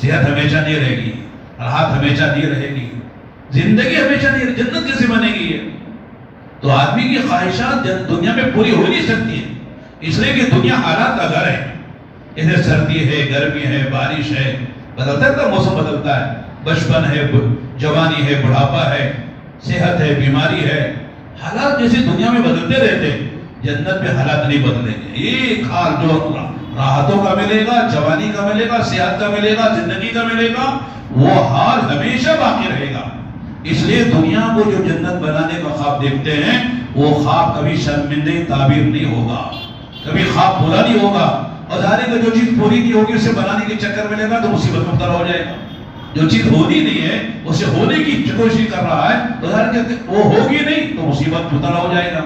صحت ہمیشہ نہیں رہے گی، راحت ہمیشہ نہیں رہے گی، زندگی ہمیشہ نہیں رہے، جنت کیسے بنے گی؟ یہ تو آدمی کی خواہشات دنیا میں پوری ہو نہیں سکتی ہیں، اس لیے کہ دنیا حالات کا گھر ہے، ادھر سردی ہے، گرمی ہے، بارش ہے، بدلتا ہے، موسم بدلتا ہے، بچپن ہے، جوانی ہے، بڑھاپا ہے، صحت ہے، بیماری ہے، حالات جیسے دنیا میں بدلتے رہتے، جنت میں حالات نہیں بدلیں گے۔ ایک حال جو راحتوں کا ملے گا، جوانی کا ملے گا، صحت کا ملے گا، زندگی کا ملے گا، وہ حال ہمیشہ باقی رہے گا۔ اس لیے دنیا کو جو جنت بنانے کا خواب دیکھتے ہیں وہ خواب کبھی شرمندہ تعبیر نہیں ہوگا، کبھی خواب برا نہیں ہوگا، اور ظاہر ہے کہ جو چیز پوری نہیں ہوگی اسے بنانے کے چکر میں لگا تو مصیبت میں مبتلا ہو جائے گا. جو چیز ہونی نہیں ہے اسے ہونے کی کوشش کر رہا ہے تو ظاہر ہے کہ وہ ہوگی نہیں تو مصیبت میں مبتلا ہو جائے گا.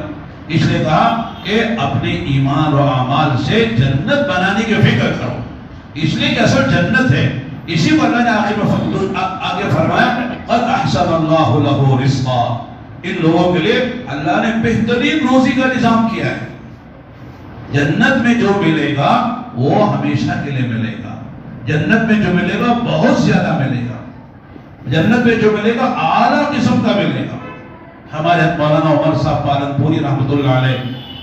اس لیے کہا کہ اپنے ایمان و اعمال سے جنت بنانے کی فکر کرو، اس لیے کہ اصل جنت ہے. اسی کو اللہ نے آگے فرمایا قد احسن اللہ لہ رزقا، ان لوگوں کے لیے اللہ نے بہترین روزی کا نظام کیا ہے. جنت میں جو ملے گا وہ ہمیشہ کے لیے ملے گا. جنت میں جو ملے گا بہت زیادہ ملے گا. جنت میں جو ملے گا اعلیٰ قسم کا ملے گا. ہمارے مولانا عمر صاحب پالن پوری رحمۃ اللہ علیہ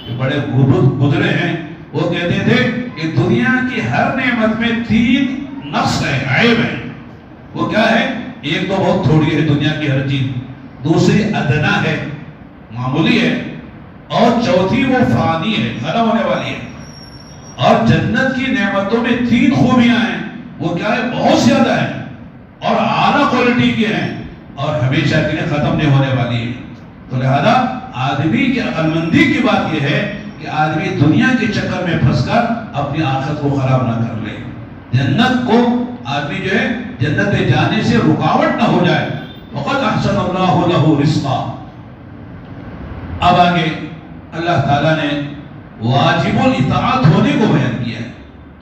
جو بڑے گزرے ہیں، وہ کہتے تھے کہ دنیا کی ہر نعمت میں 3 نقص ہے، عیب ہے. وہ کیا ہے؟ ایک تو بہت تھوڑی ہے دنیا کی ہر چیز، دوسری ادنا ہے، معمولی ہے، اور چوتھی وہ فانی ہے، ختم ہونے والی ہے. اور جنت کی نعمتوں میں 3 خوبیاں ہیں. وہ کیا ہے؟ بہت زیادہ ہے اور اعلیٰ کوالٹی کے ہیں اور ہمیشہ کے لیے ختم نہیں ہونے والی ہے. تو لہذا آدمی کی عقل مندی کی بات یہ ہے کہ آدمی دنیا کے چکر میں پھنس کر اپنی آخرت کو خراب نہ کر لے. جنت کو آدمی جو ہے جنت میں جانے سے رکاوٹ نہ ہو جائے. وقد احسن اللہ لہ رزقا. اب آگے اللہ تعالیٰ نے واجب الاطاعت ہونے کو بیان کیا ہے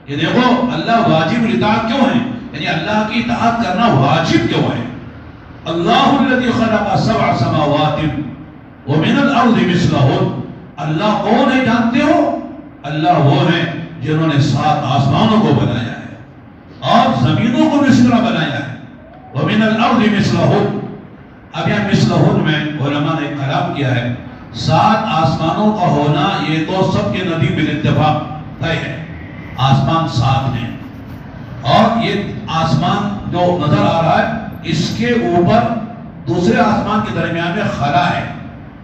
کہ دیکھو اللہ واجب الاطاعت کیوں ہے، یعنی اللہ کی اطاعت کرنا واجب کیوں ہے. اللہ الذی خلق 7 سماوات ومن الارض مثلہن. اللہ کون ہے جانتے ہو؟ اللہ وہ ہے جنہوں نے 7 آسمانوں کو بنایا ہے اور زمینوں کو بھی اس طرح بنایا ہے. ومن الارض مثلہن. اب یہاں مثلہن میں علماء نے کلام کیا ہے 7 آسمانوں کا ہونا یہ تو سب کے نبی بالاتفاق طے ہے. آسمان 7 ہیں اور یہ آسمان جو نظر آ رہا ہے اس کے اوپر دوسرے آسمان کے درمیان میں خلا ہے.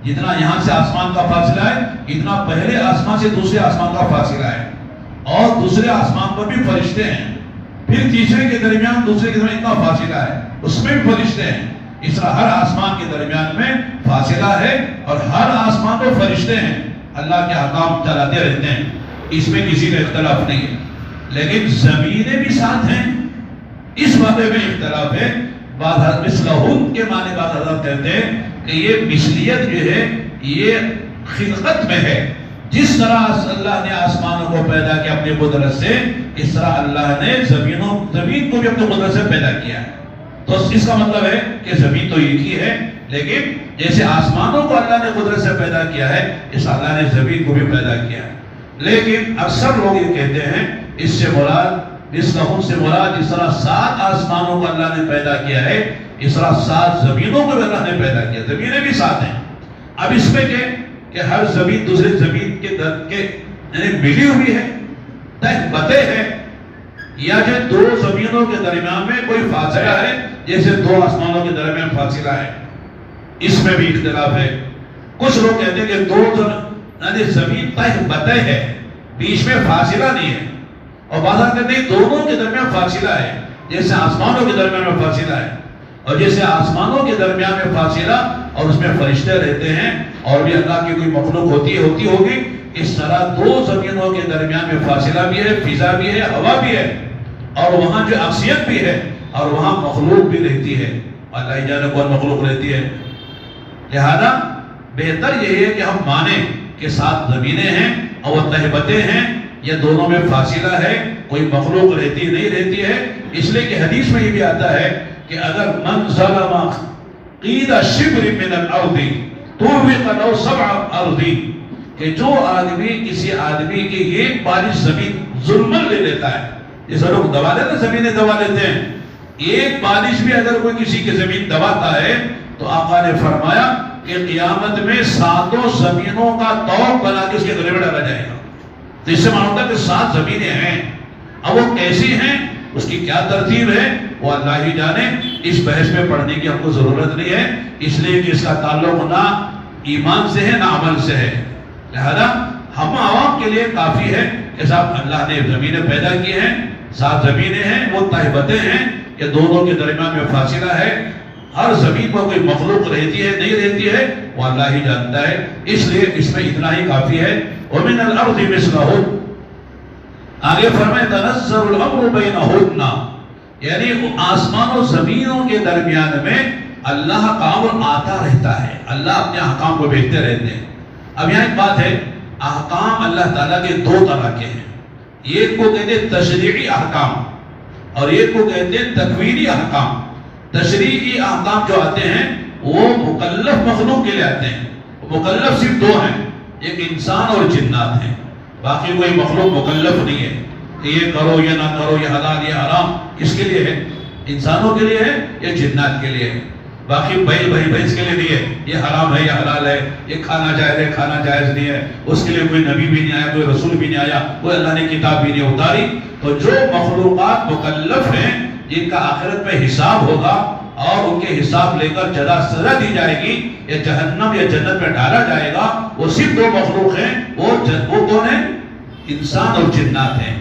جتنا یہاں سے آسمان کا فاصلہ ہے اتنا پہلے آسمان سے دوسرے آسمان کا فاصلہ ہے. اور دوسرے آسمان پر بھی فرشتے ہیں. پھر تیسرے کے درمیان دوسرے کے درمیان اتنا فاصلہ ہے، اس میں بھی فرشتے ہیں. اس طرح ہر آسمان کے درمیان میں فاصلہ ہے اور ہر آسمان پر فرشتے ہیں. اللہ کے احکام چلاتے رہتے ہیں، اس میں کسی کا اختلاف نہیں ہے. لیکن زمینیں بھی ساتھ ہیں، اس بارے میں اختلاف ہے. بعض مثلہن کے معنی بعض حضرات کہتے ہیں کہ یہ مثلیت جو ہے یہ خلقت میں ہے. جس طرح اللہ نے آسمانوں کو پیدا کیا اپنی قدرت سے، اس طرح اللہ نے زمین کو بھی اپنی قدرت سے پیدا کیا ہے. تو اس کا مطلب ہے کہ زمین تو ایک ہی ہے، لیکن جیسے آسمانوں کو اللہ نے قدرت سے پیدا کیا ہے اس اللہ نے زمین کو بھی پیدا کیا ہے. لیکن اکثر لوگ یہ کہتے ہیں اس سے مراد مثلہن سے مراد جس طرح 7 آسمانوں کو اللہ نے پیدا کیا ہے اس طرح 7 زمینوں کو بھی اللہ نے پیدا کیا. زمینیں بھی 7 ہیں. اب اس میں کہ ہر زمین دوسرے زمین کے یعنی ملی ہوئی ہے، تہ بتے ہے، یا کہ 2 زمینوں کے درمیان میں کوئی فاصلہ ہے جیسے 2 آسمانوں کے درمیان فاصلہ ہے، اس میں بھی اختلاف ہے. کچھ لوگ کہتے ہیں کہ 2 یعنی زمین تہ بتے ہے، بیچ میں فاصلہ نہیں ہے. اور بعض کہتے ہیں دونوں کے درمیان فاصلہ ہے، جیسے آسمانوں کے درمیان میں فاصلہ ہے. اور جیسے آسمانوں کے درمیان میں فاصلہ اور اس میں فرشتے رہتے ہیں اور بھی اللہ کی کوئی مخلوق ہوتی ہوگی، اس طرح 2 زمینوں کے درمیان میں فاصلہ بھی ہے، فضا بھی ہے، ہوا بھی ہے، اور وہاں جو اکثریت بھی ہے اور وہاں مخلوق بھی رہتی ہے. اللہ ہی جانے کون مخلوق رہتی ہے. لہذا بہتر یہی ہے کہ ہم مانیں کہ 7 زمینیں ہیں اور وہ تہبتیں ہیں، یہ دونوں میں فاصلہ ہے، کوئی مخلوق رہتی نہیں رہتی ہے. اس لیے کہ حدیث میں یہ بھی آتا ہے کہ اگر من ظلم قید شبر من الارض توفق له 7 ارض، کہ جو آدمی کسی آدمی کی 1 بارش زمین ظلمن لے لیتا ہے، جیسے لوگ دبا لیتے ہیں، زمینیں دبا لیتے ہیں، 1 بارش بھی اگر کوئی کسی کی زمین دباتا ہے تو آقا نے فرمایا کہ قیامت میں 7 زمینوں کا توق بنا کے اس کے گلے میں ڈالا جائے گا. تو اس سے معلوم ہے کہ 7 زمینیں ہیں. اب وہ کیسی ہیں، اس کی کیا ترتیب ہے، وہ اللہ ہی جانے. اس بحث میں پڑھنے کی ہم کو ضرورت نہیں ہے، اس لیے کہ اس کا تعلق نہ ایمان سے ہے نہ عمل سے ہے. لہذا ہم عوام کے لیے کافی ہے کہ صاحب اللہ نے زمینیں پیدا کی ہیں، 7 زمینیں ہیں، وہ تہبتیں ہیں، یہ دونوں کے درمیان میں فاصلہ ہے. ہر زمین پر کوئی مخلوق رہتی ہے نہیں رہتی ہے وہ اللہ ہی جانتا ہے. اس لیے اس میں اتنا ہی کافی ہے. وَمِنَ الْأَرْضِ مِثْلَهُ. آگے فرمائے تنزل الامر بینہن، یعنی آسمان و زمینوں کے درمیان میں اللہ کا امر آتا رہتا ہے، اللہ اپنے احکام کو بھیجتے رہتے ہیں۔ اب یہاں ایک بات ہے، احکام اللہ تعالیٰ کے دو طرح کے ہیں، ایک کو کہتے ہیں تشریعی احکام اور ایک کو کہتے ہیں تکوینی احکام۔ تشریعی احکام جو آتے ہیں وہ مکلف مخلوق کے لیے آتے ہیں، مکلف صرف دو ہیں، ایک انسان اور جنات ہیں، باقی کوئی مخلوق مکلف نہیں ہے کہ یہ کرو یہ نہ کرو، یہ حلال یہ حرام، کس کے لیے ہے؟ انسانوں کے لیے ہے یا جنات کے لیے ہے؟ باقی بیل بھینس کے لیے نہیں ہے، یہ حرام ہے یہ حلال ہے، یہ کھانا جائز ہے کھانا جائز نہیں ہے، اس کے لیے کوئی نبی بھی نہیں آیا، کوئی رسول بھی نہیں آیا، کوئی اللہ نے کتاب بھی نہیں اتاری۔ تو جو مخلوقات مکلف ہیں جن کا آخرت میں حساب ہوگا اور ان کے حساب لے کر جزا سزا دی جائے گی یا جہنم یا جنت میں ڈالا جائے گا، وہ صرف دو مخلوق ہیں، وہ کون ہیں؟ انسان اور جنات ہیں۔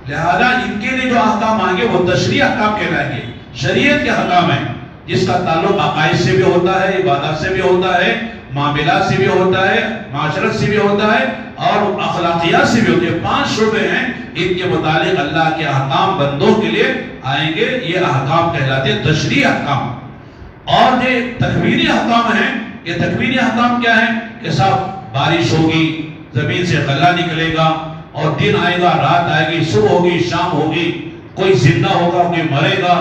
لہذا ان کے لیے جو احکام آئیں گے وہ تشریعی احکام کہلائیں گے، شریعت کے احکام ہیں جس کا تعلق عقائد سے بھی ہوتا ہے، عبادات سے بھی ہوتا ہے، معاملات سے بھی ہوتا ہے، معاشرت سے بھی ہوتا ہے اور اخلاقیات سے بھی ہوتے ہیں۔ 5 شعبے ہیں، ان کے متعلق اللہ کے احکام بندوں کے لیے آئیں گے، یہ احکام کہلاتے ہیں تشریعی احکام۔ اور جو تکوینی احکام ہیں، یہ تکوینی احکام کیا ہیں کہ صاحب بارش ہوگی، زمین سے غلہ نکلے گا اور دن آئے گا رات آئے گی، صبح ہوگی شام ہوگی، کوئی زندہ ہوگا کوئی مرے گا،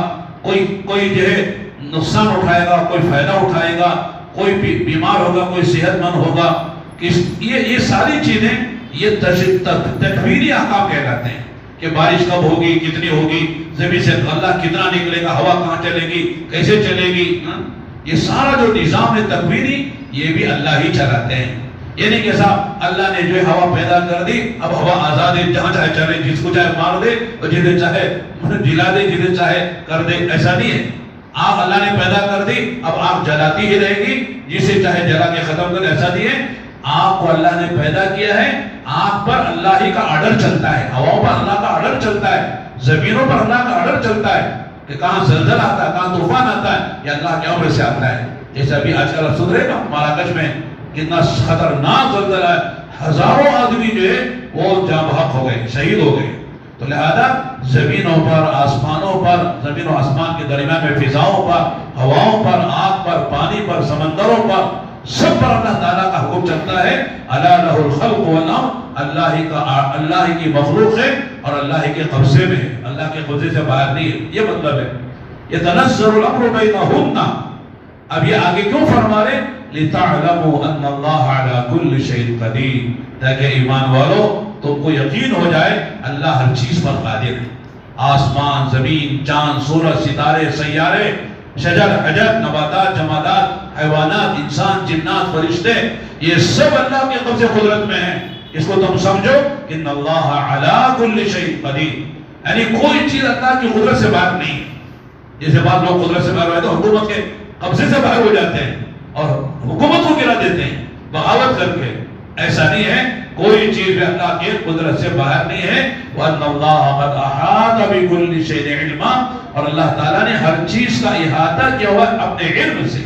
کوئی جو ہے نقصان اٹھائے گا کوئی فائدہ اٹھائے گا، کوئی بیمار ہوگا کوئی صحت مند ہوگا، یہ ساری چیزیں یہ تکوینی احکام کہلاتے ہیں کہ بارش کب ہوگی، کتنی ہوگی، زمین سے غلہ کتنا نکلے گا، ہوا کہاں چلے گی، کیسے چلے گی، یہ سارا جو نظام ہے تکوینی یہ بھی اللہ ہی چلاتے ہیں۔ یہ نہیں کہ صاحب اللہ نے جو ہے ہوا پیدا کر دی، اب ہوا آزاد ہے، جہاں چاہے چلے، جس کو چاہے مار دے اور جنہیں چاہے جلا دے، جنہیں چاہے کر دے، ایسا نہیں ہے۔ آگ اللہ نے پیدا کر دی، اب آگ جلاتی ہی رہے گی، جسے چاہے جلا کے ختم کر، ایسا نہیں ہے۔ آگ کو اللہ نے پیدا کیا ہے، آگ پر اللہ ہی کا آرڈر چلتا ہے، ہواؤں پر اللہ کا آرڈر چلتا ہے، زمینوں پر اللہ کا آرڈر چلتا ہے کہ کہاں زلزلہ آتا ہے، کہاں طوفان آتا ہے، یہ اللہ کے امر سے آتا ہے۔ جیسے ابھی آج کل آپ سن رہے ہیں مراکش میں کتنا خطرناک زلزلہ ہے، ہزاروں آدمی جو ہے وہ جاں بحق ہو گئے، شہید ہو گئے۔ تو لہذا زمینوں پر، آسمانوں پر، زمین و آسمان کے درمیان میں فضاؤں پر، ہواؤں پر، آگ پر، پانی پر، سمندروں پر، سب پر اللہ تعالیٰ کا حکم چلتا ہے۔ الا لہ الخلق والامر، اللہ ہی کی مخلوق ہے اور اللہ ہی کے قبضے میں ہے، اللہ کے قبضے سے باہر نہیں ہے، یہ مطلب ہے۔ يتنزل الامر بینہن، اب یہ آگے کیوں فرما رہے؟ لِتَعْلَمُوا أَنَّ اللَّهَ عَلَى كُلِّ شَيْءٍ قَدِيرٌ، تاکہ ایمان والو تم کو یقین ہو جائے اللہ ہر چیز پر قادر ہے۔ آسمان، زمین، چاند، سورج، ستارے، سیارے، شجر، حجر، نباتات، جمادات، حیوانات، انسان، جنات، فرشتے، یہ سب اللہ کے قبض قدرت میں ہیں۔ اس کو تم سمجھو ان اللہ علی کل شیء قدیر، یعنی کوئی چیز اللہ کی قدرت سے باہر نہیں۔ جیسے بعض لوگ قدرت سے باہر ہوئے تو حکومت کے قبضے سے باہر ہو جاتے ہیں اور حکومت کو گرا دیتے ہیں بغاوت کر کے، ایسا نہیں ہے، کوئی چیز بھی اللہ کے قدرت سے باہر نہیں ہے۔ وَأَنَّ اللَّهَ قَدْ أَحَاطَ بِكُلِّ شَيْءٍ عِلْمًا، اور اللہ تعالیٰ نے ہر چیز کا احاطہ کیا ہوا اپنے علم سے،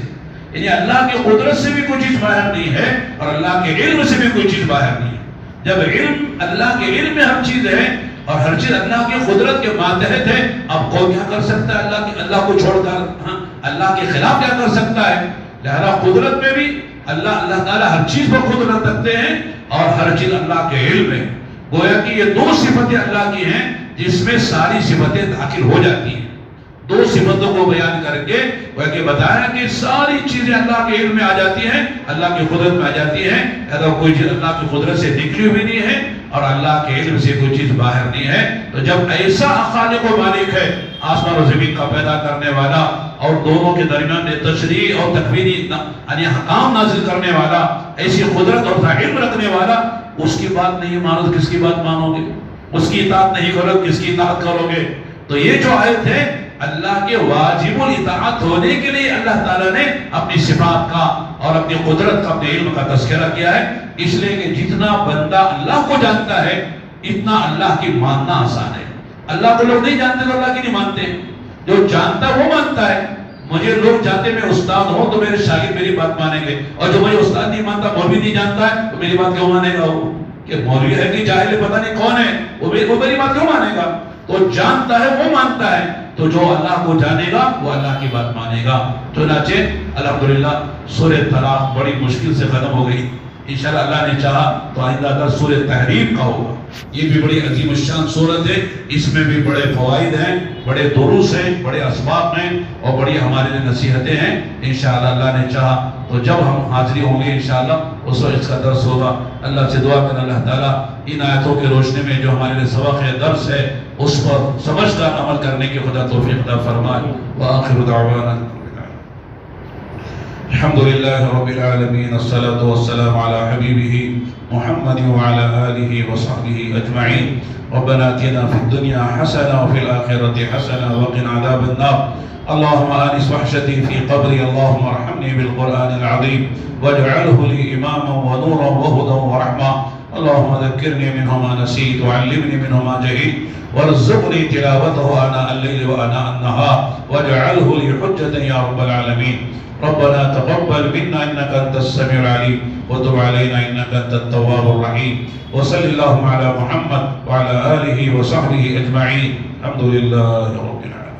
یعنی اللہ کے قدرت سے بھی کوئی چیز باہر نہیں ہے اور اللہ کے علم سے بھی کوئی چیز باہر نہیں ہے۔ جب علم، اللہ کے علم میں ہر چیز ہے اور ہر چیز اللہ کی قدرت کے ماتحت ہے، اب کوئی کیا کر سکتا ہے اللہ کو چھوڑ کر؟ اللہ کے خلاف کیا کر سکتا ہے؟ لہذا قدرت میں بھی اللہ تعالیٰ ہر چیز پر قدرت رکھتے ہیں اور ہر چیز اللہ کے علم ہے۔ گویا کہ یہ دو صفتیں اللہ کی ہیں جس میں ساری صفتیں داخل ہو جاتی ہیں۔ دو صفتوں کو بیان کر کے وہ کہ بتایا کہ ساری چیزیں اللہ کے علم میں آ جاتی ہیں، اللہ کی قدرت میں آ جاتی ہیں۔ اگر کوئی چیز اللہ کی قدرت سے نکلی ہوئی نہیں ہے اور اللہ کے علم سے کوئی چیز باہر نہیں ہے، تو جب ایسا خالق و مالک ہے، آسمان و زمین کا پیدا کرنے والا اور دونوں کے درمیان میں تشریع اور تکوینی یعنی احکام نازل کرنے والا، ایسی قدرت اور علم رکھنے والا، اس کی بات نہیں مانو تو کس کی بات مانو گے؟ اس کی اطاعت نہیں کرو کس کی اطاعت کرو گے؟ تو یہ جو آیت ہے اللہ کے واجب الاطاعت ہونے کے لیے اللہ تعالیٰ نے اپنی صفات کا اور اپنی قدرت کا، اپنے علم کا تذکرہ کیا ہے، اس لیے کہ جتنا بندہ اللہ کو جانتا ہے اتنا اللہ کی ماننا آسان ہے۔ اللہ کو لوگ نہیں جانتے تو اللہ کی نہیں مانتے، جو جانتا وہ مانتا ہے۔ مجھے لوگ جانتے میں استاد ہوں تو میرے شاگرد میری بات مانیں گے، اور جو مجھے استاد نہیں مانتا، مولوی نہیں جانتا ہے تو میری بات کیوں مانے گا وہ؟ کہ مولوی ہے کہ جاہل پتہ نہیں کون ہے، وہ میری بات کیوں مانے گا؟ تو جانتا ہے وہ مانتا ہے، تو جو اللہ کو جانے گا وہ اللہ کی بات مانے گا۔ چنانچہ الحمدللہ سورہ طلاق بڑی مشکل سے ختم ہو گئی، انشاءاللہ اللہ نے چاہا تو آئندہ در سورہ تحریم کا ہوگا۔ یہ بھی بڑی عظیم الشان سورت ہے، اس میں بھی بڑے فوائد ہیں، بڑے دروس ہیں، بڑے اسباب ہیں اور بڑی ہمارے لیے نصیحتیں ہیں۔ انشاءاللہ اللہ نے چاہا تو جب ہم حاضری ہوں گے انشاءاللہ اس وقت اس کا درس ہوگا۔ اللہ سے دعا کریں اللہ تعالیٰ ان آیتوں کے روشنی میں جو ہمارے لیے سبق ہے، درس ہے، اس پر سمجھدار عمل کرنے کی خدا توفیق عطا فرمائے۔ وآخر دعوانا الحمد لله رب العالمين، الصلاة والسلام على حبيبه محمد وعلى آله وصحبه أجمعين۔ ربنا آتنا في الدنيا حسنة وفي الآخرة حسنة وقنا عذاب النار۔ اللهم آنس وحشتي في قبري، اللهم ارحمني بالقرآن العظيم واجعله لي إماما ونورا وهدى ورحمة۔ اللهم ذكرني منه ما نسيت وعلمني منه ما جهلت وارزقني تلاوته آناء الليل وآناء النهار واجعله لي حجة يا رب العالمين۔ ربنا تقبل منا إنك أنت السميع العليم وتب علينا إنك أنت التواب الرحيم، وصل اللهم على محمد وعلى آله وصحبه أجمعين، الحمد لله رب العالمين۔